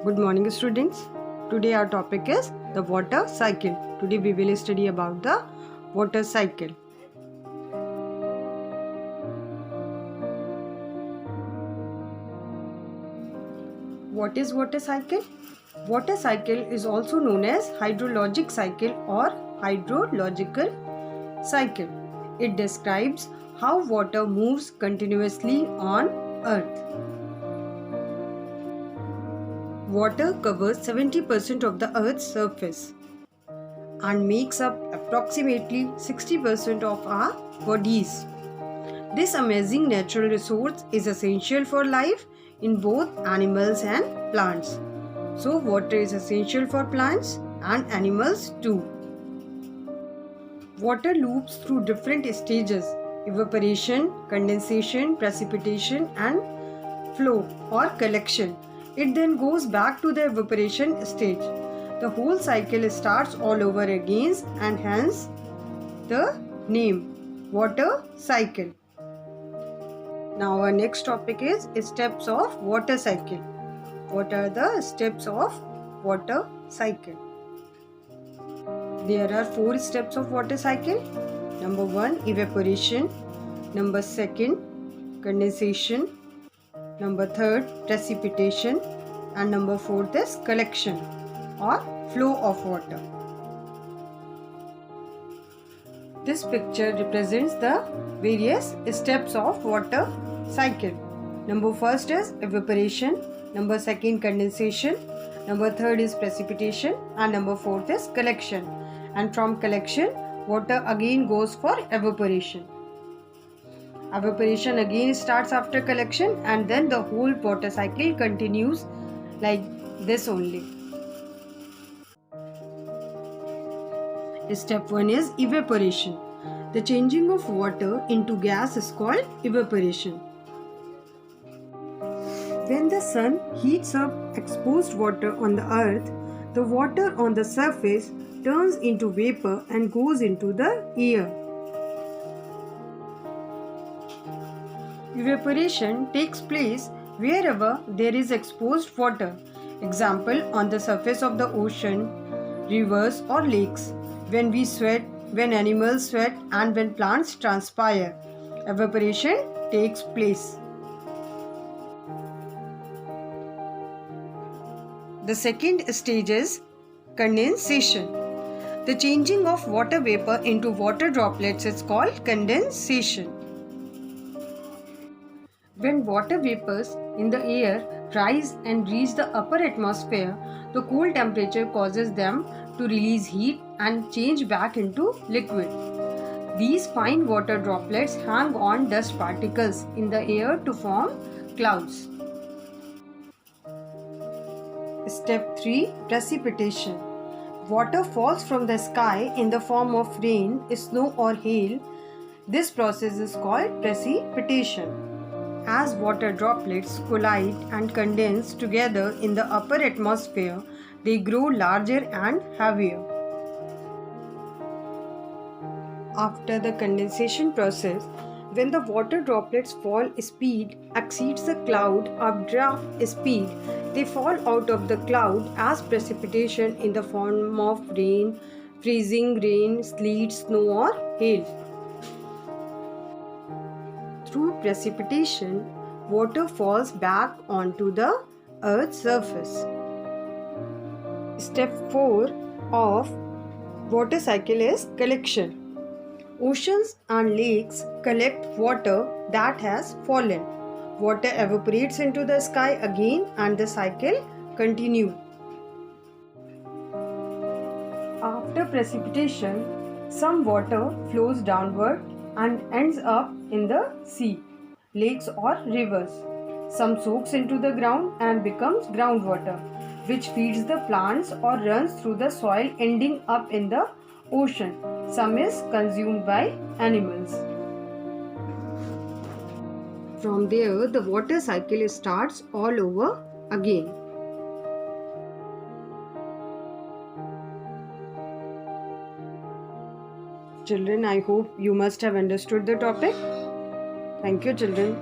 Good morning, students. Today our topic is the water cycle. Today we will study about the water cycle. What is water cycle? Water cycle is also known as hydrologic cycle or hydrological cycle. It describes how water moves continuously on earth. Water covers 70% of the Earth's surface and makes up approximately 60% of our bodies. This amazing natural resource is essential for life in both animals and plants. So, water is essential for plants and animals too. Water loops through different stages: evaporation, condensation, precipitation, and flow or collection. It then goes back to the evaporation stage. The whole cycle starts all over again, and hence the name water cycle. Now our next topic is steps of water cycle. What are the steps of water cycle? There are 4 steps of water cycle. Number 1, evaporation. Number 2, condensation. Number 3, precipitation. And number 4 is collection or flow of water. This picture represents the various steps of water cycle. Number 1 is evaporation. Number 2, condensation. Number 3 is precipitation. And number 4 is collection. And from collection, water again goes for evaporation. Evaporation again starts after collection, and then the whole water cycle continues like this only. Step 1 is evaporation. The changing of water into gas is called evaporation. When the sun heats up exposed water on the earth, the water on the surface turns into vapor and goes into the air. Evaporation takes place wherever there is exposed water. Example, on the surface of the ocean, rivers or lakes. When we sweat, when animals sweat, and when plants transpire, evaporation takes place. The second stage is condensation. The changing of water vapor into water droplets is called condensation. When water vapors in the air rise and reach the upper atmosphere, the cold temperature causes them to release heat and change back into liquid. These fine water droplets hang on dust particles in the air to form clouds. Step 3, precipitation. Water falls from the sky in the form of rain, snow or hail. This process is called precipitation. As water droplets collide and condense together in the upper atmosphere, they grow larger and heavier. After the condensation process, when the water droplets fall, speed exceeds the cloud updraft speed. They fall out of the cloud as precipitation in the form of rain, freezing rain, sleet, snow or hail. Through precipitation, water falls back onto the Earth's surface. Step 4 of water cycle is collection. Oceans and lakes collect water that has fallen. Water evaporates into the sky again and the cycle continues. After precipitation, some water flows downward and ends up in the sea, lakes or rivers. Some soaks into the ground and becomes groundwater, which feeds the plants or runs through the soil ending up in the ocean. Some is consumed by animals. From there, the water cycle starts all over again. Children, I hope you must have understood the topic. Thank you, children.